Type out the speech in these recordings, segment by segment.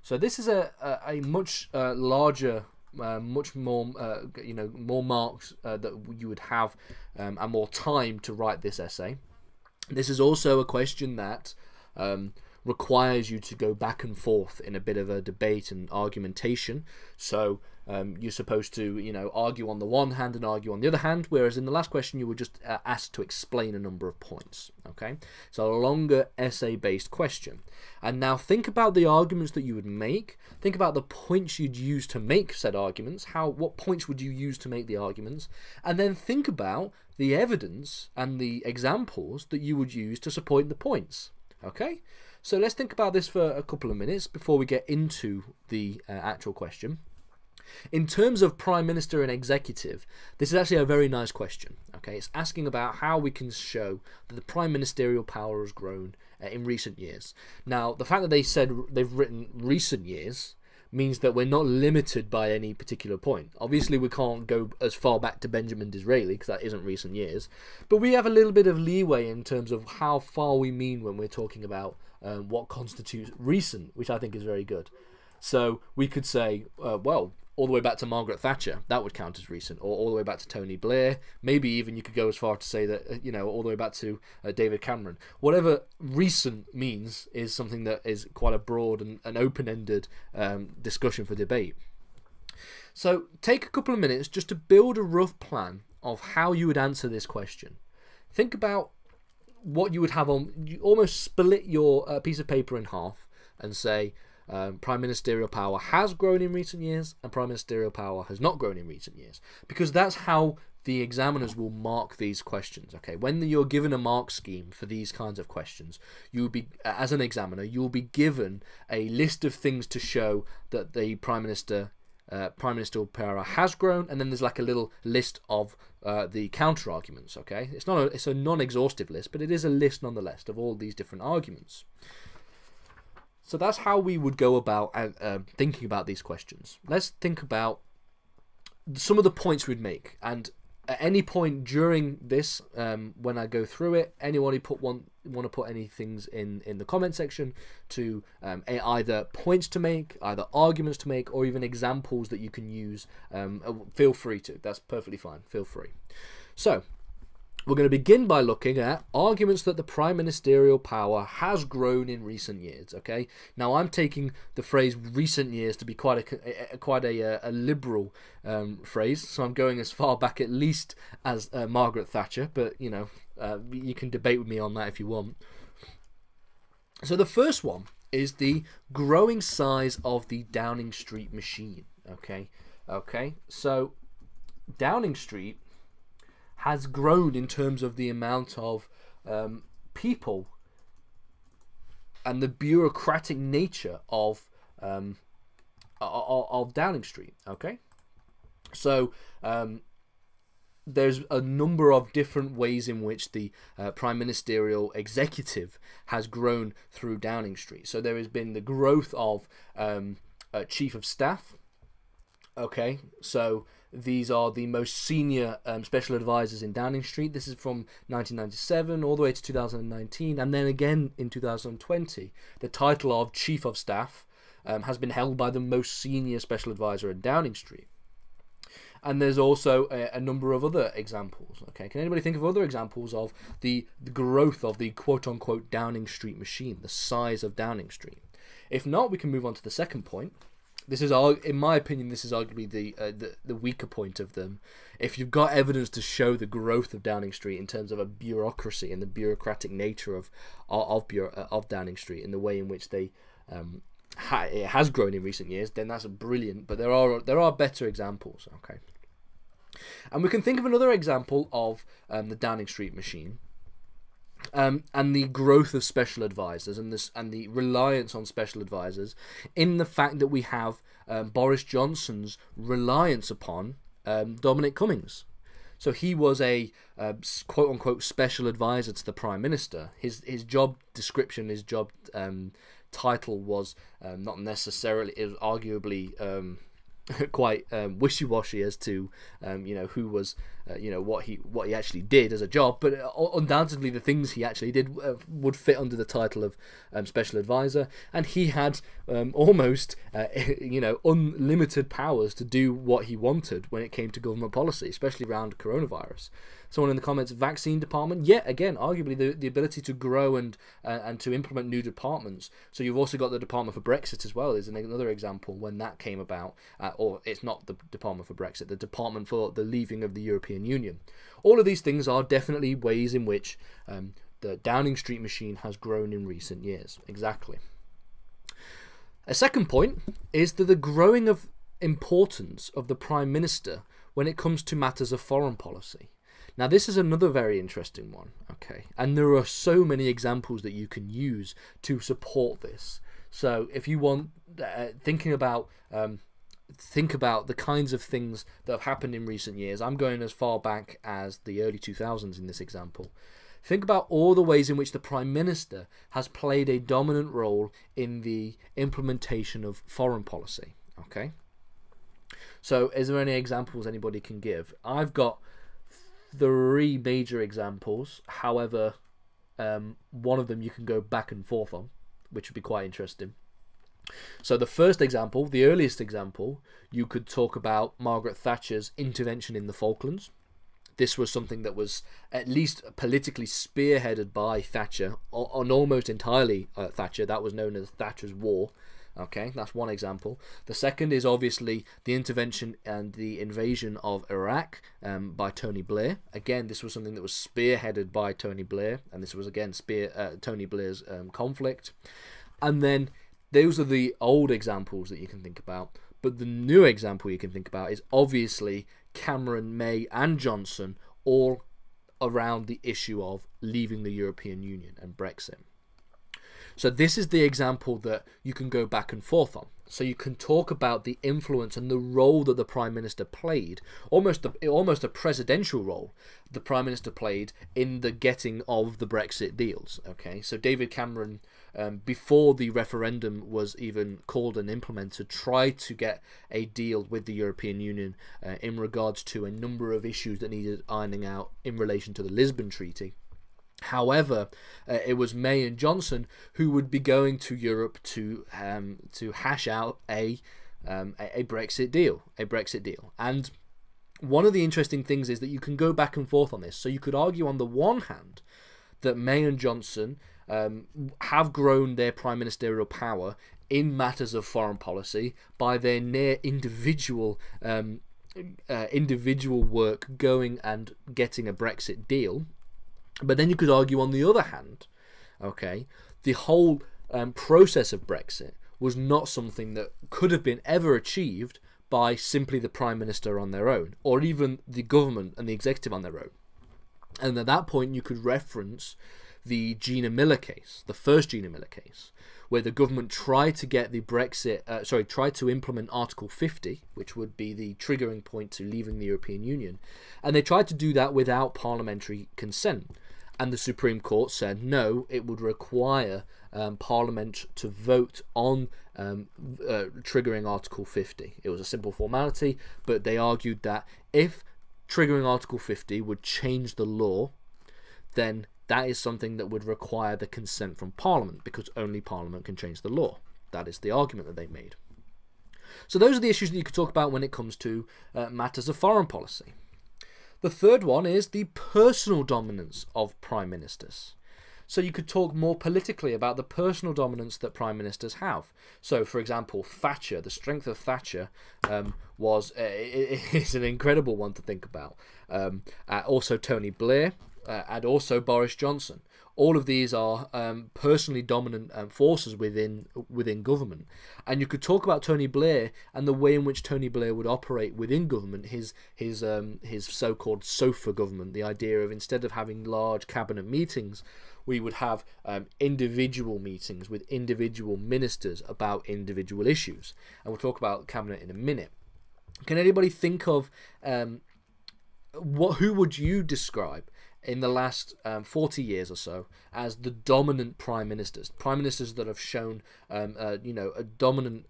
So this is a much larger, much more, more marks that you would have and more time to write this essay. This is also a question that requires you to go back and forth in a bit of a debate and argumentation. So you're supposed to, argue on the one hand and argue on the other hand, whereas in the last question you were just asked to explain a number of points. Okay, so a longer essay-based question. And now think about the arguments that you would make. Think about the points you'd use to make said arguments. What points would you use to make the arguments? And then think about the evidence and the examples that you would use to support the points. Okay, so let's think about this for a couple of minutes before we get into the actual question. In terms of Prime Minister and Executive, this is actually a very nice question. Okay, it's asking about how we can show that the prime ministerial power has grown in recent years. Now, the fact that they've written recent years means that we're not limited by any particular point. Obviously, we can't go as far back to Benjamin Disraeli because that isn't recent years, but we have a little bit of leeway in terms of how far we mean when we're talking about what constitutes recent, which I think is very good. So we could say, well, all the way back to Margaret Thatcher, that would count as recent, or all the way back to Tony Blair. Maybe even you could go as far to say that, all the way back to David Cameron. Whatever recent means is something that is quite a broad and open-ended discussion for debate. So take a couple of minutes just to build a rough plan of how you would answer this question. Think about what you would have on. You almost split your piece of paper in half and say, prime ministerial power has grown in recent years and prime ministerial power has not grown in recent years, because that's how the examiners will mark these questions. Okay, when you're given a mark scheme for these kinds of questions, you will be, as an examiner, you will be given a list of things to show that the prime ministerial power has grown, and then there's like a little list of the counter arguments. Okay, it's a non-exhaustive list, but it is a list nonetheless of all these different arguments. So that's how we would go about thinking about these questions. Let's think about some of the points we'd make. And at any point during this, when I go through it, anyone who want to put any things in the comment section to either points to make, either arguments to make, or even examples that you can use, feel free to. That's perfectly fine. Feel free. So we're going to begin by looking at arguments that the prime ministerial power has grown in recent years. Okay, now I'm taking the phrase "recent years" to be quite a liberal phrase, so I'm going as far back at least as Margaret Thatcher. But you can debate with me on that if you want. So the first one is the growing size of the Downing Street machine. Okay, so Downing Street has grown in terms of the amount of people and the bureaucratic nature of Downing Street. Okay, so there's a number of different ways in which the prime ministerial executive has grown through Downing Street. So there has been the growth of chief of staff. Okay, so these are the most senior special advisors in Downing Street. This is from 1997 all the way to 2019, and then again in 2020, the title of Chief of Staff has been held by the most senior special advisor in Downing Street. And there's also a number of other examples. Okay, can anybody think of other examples of the growth of the quote-unquote Downing Street machine, the size of Downing Street? If not, we can move on to the second point. This is, in my opinion, this is arguably the weaker point of them. If you've got evidence to show the growth of Downing Street in terms of a bureaucracy and the bureaucratic nature of Downing Street and the way in which it has grown in recent years, then that's brilliant. But there are better examples. Okay, and we can think of another example of the Downing Street machine. And the growth of special advisors and the reliance on special advisors, in the fact that we have Boris Johnson's reliance upon Dominic Cummings. So he was a quote-unquote special advisor to the Prime Minister. His job description, his job title was not necessarily, it was arguably quite wishy-washy as to who was what he actually did as a job, but undoubtedly the things he actually did would fit under the title of special advisor, and he had almost unlimited powers to do what he wanted when it came to government policy, especially around coronavirus. Someone in the comments, vaccine department, yet again, arguably the ability to grow and to implement new departments. So you've also got the Department for Brexit as well, is another example when that came about, or it's not the Department for Brexit, the Department for the leaving of the European Union. All of these things are definitely ways in which the Downing Street machine has grown in recent years. Exactly. A second point is that the growing of importance of the Prime Minister when it comes to matters of foreign policy. Now, this is another very interesting one, okay? And there are so many examples that you can use to support this. So if you want, think about the kinds of things that have happened in recent years. I'm going as far back as the early 2000s in this example. Think about all the ways in which the Prime Minister has played a dominant role in the implementation of foreign policy, okay? So is there any examples anybody can give? I've got 3 major examples. However, one of them you can go back and forth on, which would be quite interesting. So the first example, the earliest example, you could talk about Margaret Thatcher's intervention in the Falklands. This was something that was at least politically spearheaded by Thatcher, and almost entirely Thatcher. That was known as Thatcher's War. Okay, that's one example. The second is obviously the intervention and the invasion of Iraq by Tony Blair. Again, this was something that was spearheaded by Tony Blair, and this was again Tony Blair's conflict. And then those are the old examples that you can think about. But the new example you can think about is obviously Cameron, May, and Johnson, all around the issue of leaving the European Union and Brexit. So this is the example that you can go back and forth on. So you can talk about the influence and the role that the Prime Minister played, almost a presidential role the Prime Minister played in the getting of the Brexit deals. Okay, so David Cameron, before the referendum was even called and implemented, tried to get a deal with the European Union in regards to a number of issues that needed ironing out in relation to the Lisbon Treaty. However, it was May and Johnson who would be going to Europe to hash out a Brexit deal, And one of the interesting things is that you can go back and forth on this. So you could argue on the one hand that May and Johnson have grown their prime ministerial power in matters of foreign policy by their near individual work going and getting a Brexit deal. But then you could argue on the other hand, okay, the whole process of Brexit was not something that could have been ever achieved by simply the Prime Minister on their own, or even the government and the executive on their own. And at that point you could reference the Gina Miller case, the first Gina Miller case, where the government tried to get the tried to implement Article 50, which would be the triggering point to leaving the European Union, and they tried to do that without parliamentary consent. And the Supreme Court said no, it would require Parliament to vote on triggering Article 50. It was a simple formality, but they argued that if triggering Article 50 would change the law, then that is something that would require the consent from Parliament, because only Parliament can change the law. That is the argument that they made. So those are the issues that you could talk about when it comes to matters of foreign policy. The third one is the personal dominance of prime ministers. So you could talk more politically about the personal dominance that prime ministers have. So, for example, Thatcher, the strength of Thatcher is an incredible one to think about. Also Tony Blair, and also Boris Johnson. All of these are personally dominant forces within government. And you could talk about Tony Blair and the way in which Tony Blair would operate within government, his so-called sofa government, the idea of instead of having large cabinet meetings, we would have individual meetings with individual ministers about individual issues. And we'll talk about cabinet in a minute. Can anybody think of who would you describe in the last 40 years or so as the dominant prime ministers that have shown you know, a dominant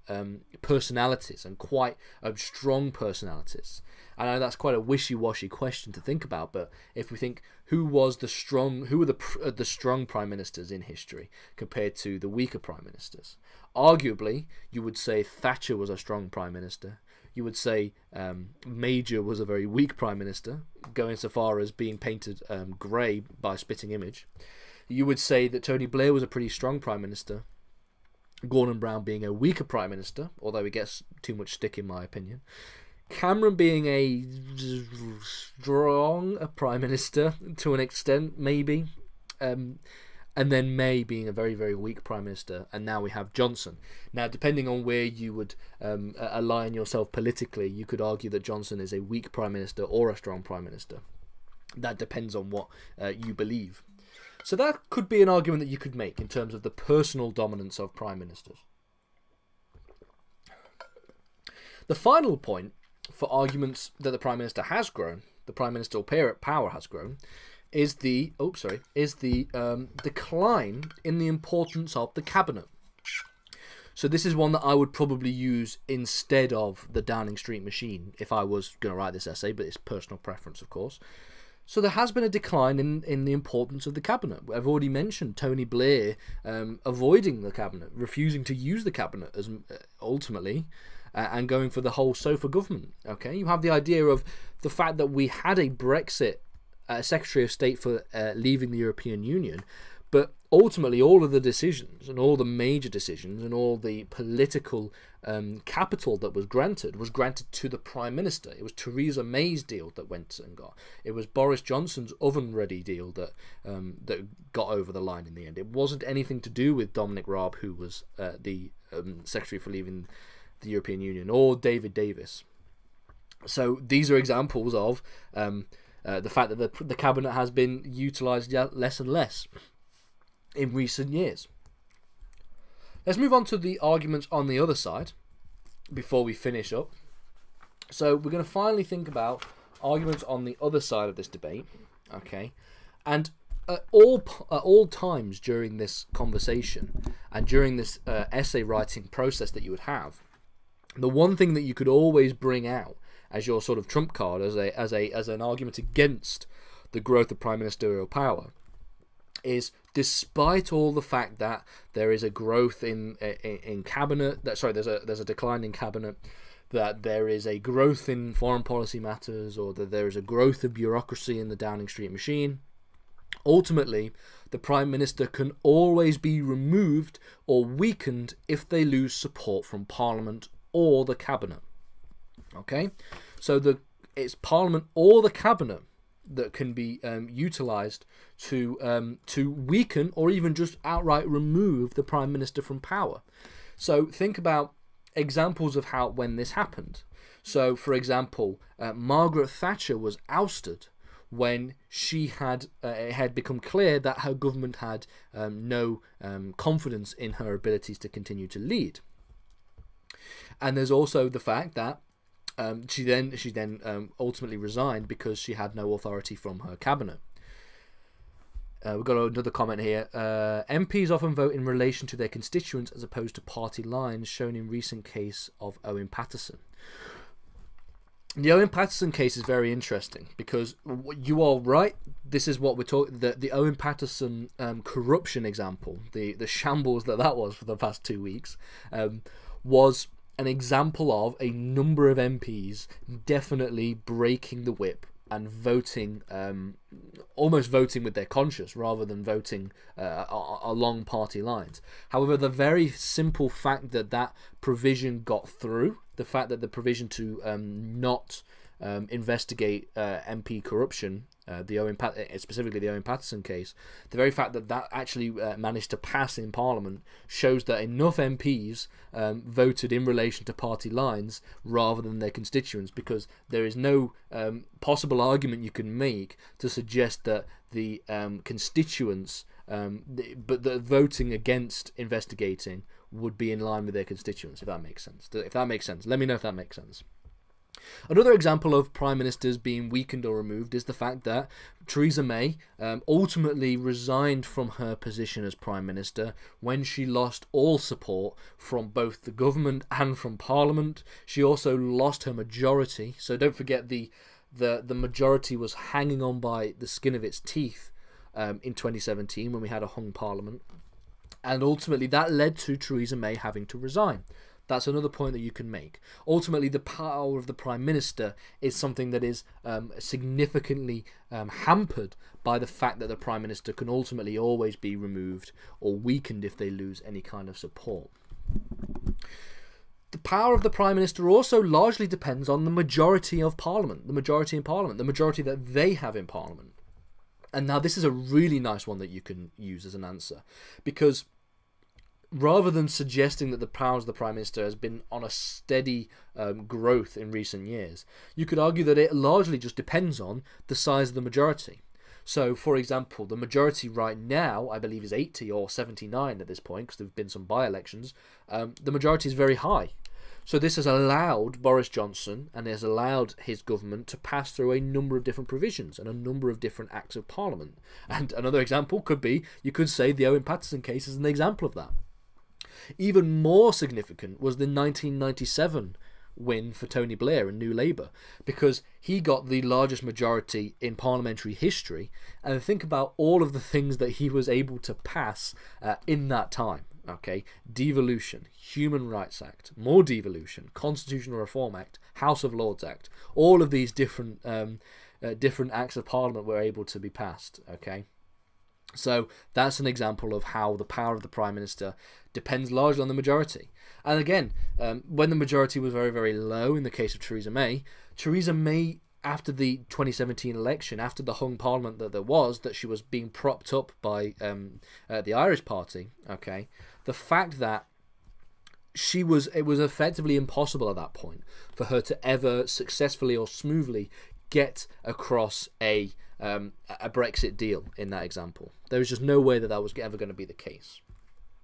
personalities, and quite strong personalities. I know that's quite a wishy-washy question to think about, but if we think who were the strong prime ministers in history compared to the weaker prime ministers, arguably you would say Thatcher was a strong prime minister. You would say Major was a very weak prime minister, going so far as being painted grey by Spitting Image. You would say that Tony Blair was a pretty strong prime minister, Gordon Brown being a weaker prime minister, although he gets too much stick in my opinion. Cameron being a strong prime minister to an extent, maybe. And then May being a very, very weak prime minister, and now we have Johnson. Now, depending on where you would align yourself politically, you could argue that Johnson is a weak prime minister or a strong prime minister. That depends on what you believe. So that could be an argument that you could make in terms of the personal dominance of prime ministers. The final point for arguments that the prime minister has grown, the prime ministerial power has grown, is the decline in the importance of the cabinet. So this is one that I would probably use instead of the Downing Street machine if I was going to write this essay, but it's personal preference, of course. So there has been a decline in the importance of the cabinet. I've already mentioned Tony Blair avoiding the cabinet, refusing to use the cabinet as ultimately, and going for the whole sofa government. Okay, you have the idea of the fact that we had a Brexit Secretary of State for leaving the European Union, but ultimately all of the decisions and all the major decisions and all the political capital that was granted to the Prime Minister. It was Theresa May's deal that went and got. It was Boris Johnson's oven-ready deal that got over the line in the end. It wasn't anything to do with Dominic Raab, who was the Secretary for leaving the European Union, or David Davis. So these are examples of the fact that the cabinet has been utilised less and less in recent years. Let's move on to the arguments on the other side before we finish up. So we're going to finally think about arguments on the other side of this debate. Okay, and at all times during this conversation and during this essay writing process that you would have, the one thing that you could always bring out as your sort of trump card, as an argument against the growth of prime ministerial power, is despite all the fact that there is a growth in cabinet, there's a decline in cabinet, that there is a growth in foreign policy matters, or that there is a growth of bureaucracy in the Downing Street machine, ultimately the prime minister can always be removed or weakened if they lose support from Parliament or the cabinet. Okay, so it's Parliament or the cabinet that can be utilised to weaken or even just outright remove the prime minister from power. So think about examples of when this happened. So, for example, Margaret Thatcher was ousted when it had become clear that her government had no confidence in her abilities to continue to lead. And there's also the fact that she then ultimately resigned because she had no authority from her cabinet. We've got another comment here. MPs often vote in relation to their constituents as opposed to party lines, shown in recent case of Owen Paterson. The Owen Paterson case is very interesting because you are right. This is what we're talking. The Owen Paterson corruption example, the shambles that was for the past 2 weeks, was an example of a number of MPs definitely breaking the whip and voting, almost voting with their conscience rather than voting along party lines. However, the very simple fact that provision got through, the fact that the provision to not investigate MP corruption, specifically the Owen Paterson case, the very fact that actually managed to pass in Parliament shows that enough MPs voted in relation to party lines rather than their constituents, because there is no possible argument you can make to suggest that the constituents, but the voting against investigating would be in line with their constituents, if that makes sense. If that makes sense, let me know if that makes sense. Another example of prime ministers being weakened or removed is the fact that Theresa May ultimately resigned from her position as prime minister when she lost all support from both the government and from parliament. She also lost her majority. So don't forget the majority was hanging on by the skin of its teeth in 2017 when we had a hung parliament. And ultimately that led to Theresa May having to resign. That's another point that you can make. Ultimately, the power of the Prime Minister is something that is significantly hampered by the fact that the Prime Minister can ultimately always be removed or weakened if they lose any kind of support. The power of the Prime Minister also largely depends on the majority of Parliament, the majority in Parliament, the majority that they have in Parliament. And now this is a really nice one that you can use as an answer, because rather than suggesting that the powers of the Prime Minister has been on a steady growth in recent years, you could argue that it largely just depends on the size of the majority. So, for example, the majority right now, I believe, is 80 or 79 at this point, because there have been some by-elections. The majority is very high. So this has allowed Boris Johnson and has allowed his government to pass through a number of different provisions and a number of different acts of Parliament. And another example could be, you could say the Owen Paterson case is an example of that. Even more significant was the 1997 win for Tony Blair and New Labour, because he got the largest majority in parliamentary history, and think about all of the things that he was able to pass in that time. Okay, Devolution, Human Rights Act, more devolution, Constitutional Reform Act, House of Lords Act, all of these different acts of Parliament were able to be passed. Okay, so that's an example of how the power of the Prime Minister depends largely on the majority. And again, when the majority was very, very low in the case of Theresa May, after the 2017 election, after the hung parliament that there was, that she was being propped up by the Irish party, okay, the fact that it was effectively impossible at that point for her to ever successfully or smoothly get across a Brexit deal in that example. There was just no way that was ever going to be the case.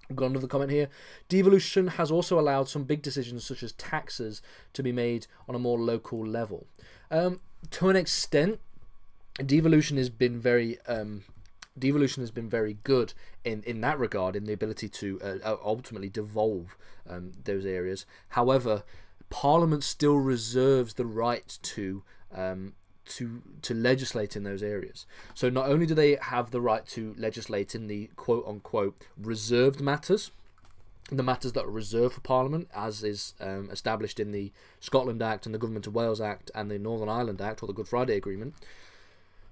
I've got another comment here. Devolution has also allowed some big decisions such as taxes to be made on a more local level. To an extent, devolution has been very good in that regard, in the ability to ultimately devolve those areas. However, Parliament still reserves the right to legislate in those areas. So not only do they have the right to legislate in the quote-unquote reserved matters, the matters that are reserved for Parliament, as is established in the Scotland Act and the Government of Wales Act and the Northern Ireland Act, or the Good Friday Agreement,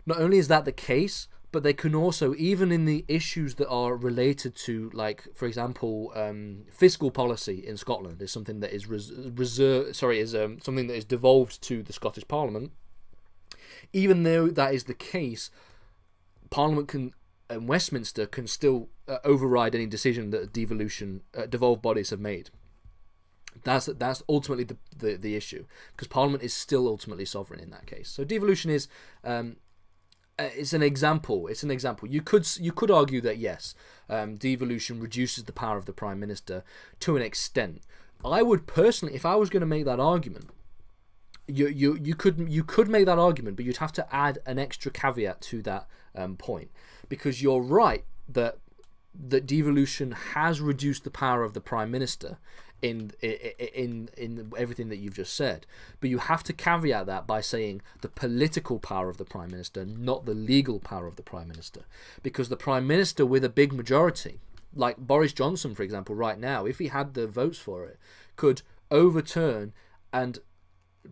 not only is that the case, but they can also, even in the issues that are related to, like, for example, fiscal policy in Scotland is something that is something that is devolved to the Scottish Parliament. Even though that is the case, Parliament and Westminster can still override any decision that devolved bodies have made. That's ultimately the issue, because Parliament is still ultimately sovereign in that case. So devolution is it's an example. It's an example. You could argue that yes, devolution reduces the power of the Prime Minister to an extent. I would personally, if I was going to make that argument, you could make that argument, but you'd have to add an extra caveat to that point, because you're right that devolution has reduced the power of the Prime Minister in everything that you've just said, but you have to caveat that by saying the political power of the Prime Minister, not the legal power of the Prime Minister, because the Prime Minister with a big majority, like Boris Johnson, for example, right now, if he had the votes for it, could overturn and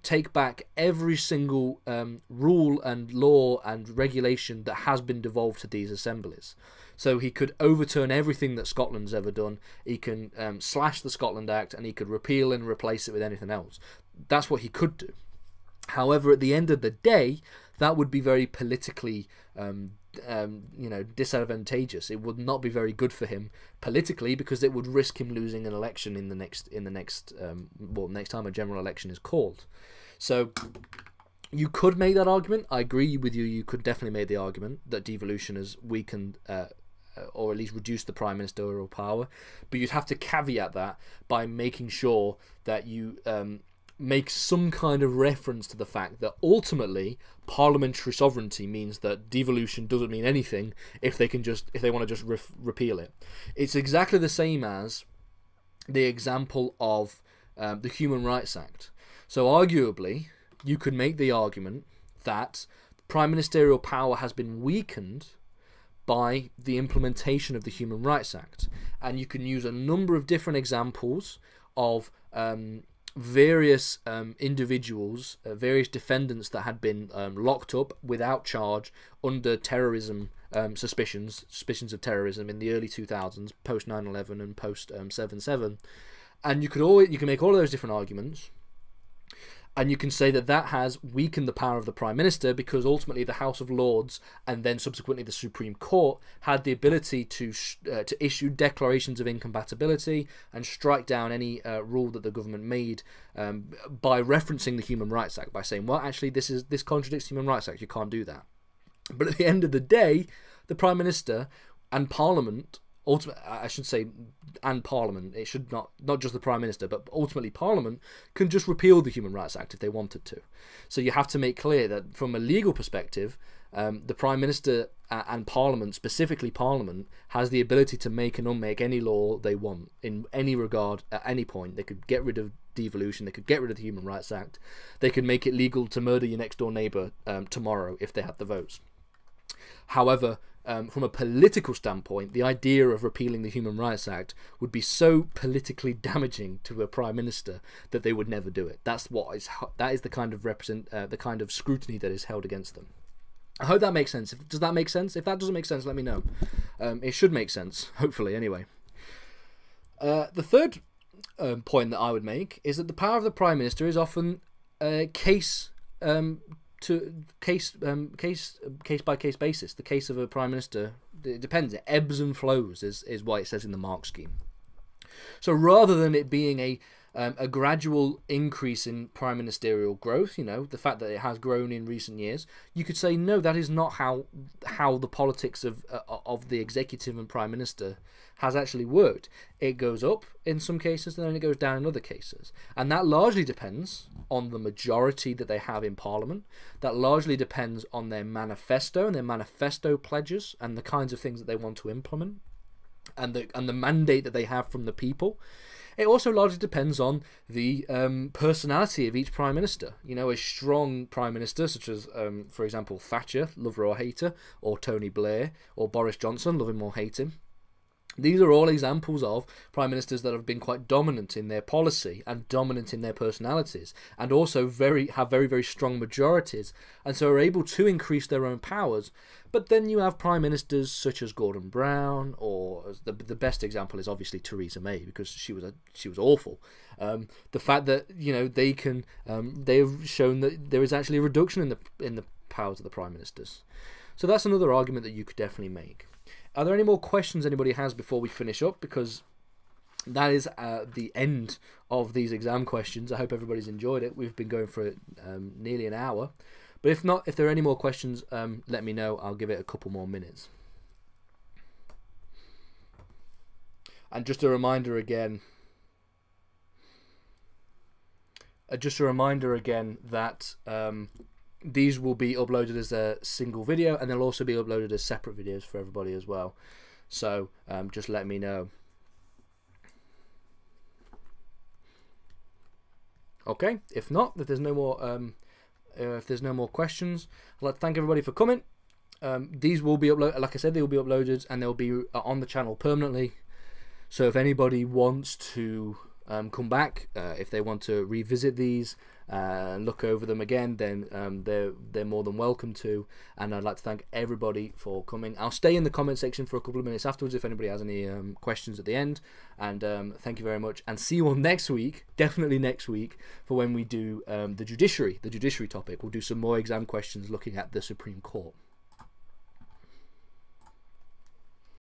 take back every single rule and law and regulation that has been devolved to these assemblies. So he could overturn everything that Scotland's ever done. He can slash the Scotland Act, and he could repeal and replace it with anything else. That's what he could do. However, at the end of the day, that would be very politically disadvantageous. It would not be very good for him politically, because it would risk him losing an election in the next next time a general election is called. So you could make that argument. I agree with you. You could definitely make the argument that devolution has weakened or at least reduced the Prime Ministerial power, but you'd have to caveat that by making sure that you make some kind of reference to the fact that ultimately parliamentary sovereignty means that devolution doesn't mean anything if they want to just repeal it. It's exactly the same as the example of the Human Rights Act. So arguably, you could make the argument that prime ministerial power has been weakened by the implementation of the Human Rights Act, and you can use a number of different examples of various individuals, various defendants that had been locked up without charge under terrorism suspicions of terrorism in the early 2000s, post 9/11 and post 7/7, and you can make all of those different arguments. And you can say that that has weakened the power of the Prime Minister because ultimately the House of Lords and then subsequently the Supreme Court had the ability to issue declarations of incompatibility and strike down any rule that the government made by referencing the Human Rights Act, by saying, well, actually, this contradicts the Human Rights Act, you can't do that. But at the end of the day, the Prime Minister and Parliament, and Parliament, it should not just the Prime Minister, but ultimately Parliament can just repeal the Human Rights Act if they wanted to. So you have to make clear that from a legal perspective, the Prime Minister and Parliament, specifically Parliament, has the ability to make and unmake any law they want in any regard at any point. They could get rid of devolution, they could get rid of the Human Rights Act, they could make it legal to murder your next door neighbour tomorrow if they had the votes. However, from a political standpoint, the idea of repealing the Human Rights Act would be so politically damaging to a Prime Minister that they would never do it. That is the kind of scrutiny that is held against them. I hope that makes sense. Does that make sense? If that doesn't make sense, let me know. It should make sense, hopefully, anyway. The third point that I would make is that the power of the Prime Minister is often case by case basis. The case of a Prime Minister, it depends. It ebbs and flows, is what it says in the Mark scheme. So rather than it being a gradual increase in prime ministerial growth, the fact that it has grown in recent years, you could say no, that is not how the politics of the executive and Prime Minister has actually worked. It goes up in some cases and then it goes down in other cases, and that largely depends on the majority that they have in Parliament. That largely depends on their manifesto and their manifesto pledges and the kinds of things that they want to implement, and the mandate that they have from the people. It also largely depends on the personality of each Prime Minister. A strong Prime Minister, such as, for example, Thatcher, love her or hate her, or Tony Blair, or Boris Johnson, love him or hate him. These are all examples of Prime Ministers that have been quite dominant in their policy and dominant in their personalities, and also have very, very strong majorities, and so are able to increase their own powers. But then you have Prime Ministers such as Gordon Brown, or the best example is obviously Theresa May, because she was awful. The fact that they have shown that there is actually a reduction in the powers of the Prime Ministers. So that's another argument that you could definitely make. Are there any more questions anybody has before we finish up? Because that is the end of these exam questions. I hope everybody's enjoyed it. We've been going for nearly an hour. But if not, if there are any more questions, let me know. I'll give it a couple more minutes. And just a reminder again that these will be uploaded as a single video, and they'll also be uploaded as separate videos for everybody as well. So just let me know. Okay, if not, if there's no more questions, I'd like to thank everybody for coming. These will be uploaded, like I said, they will be uploaded and they'll be on the channel permanently. So if anybody wants to come back, if they want to revisit these and look over them again, then they're more than welcome to. And I'd like to thank everybody for coming. I'll stay in the comment section for a couple of minutes afterwards if anybody has any questions at the end. And thank you very much, and see you all next week, definitely next week, for when we do the judiciary topic. We'll do some more exam questions looking at the Supreme Court.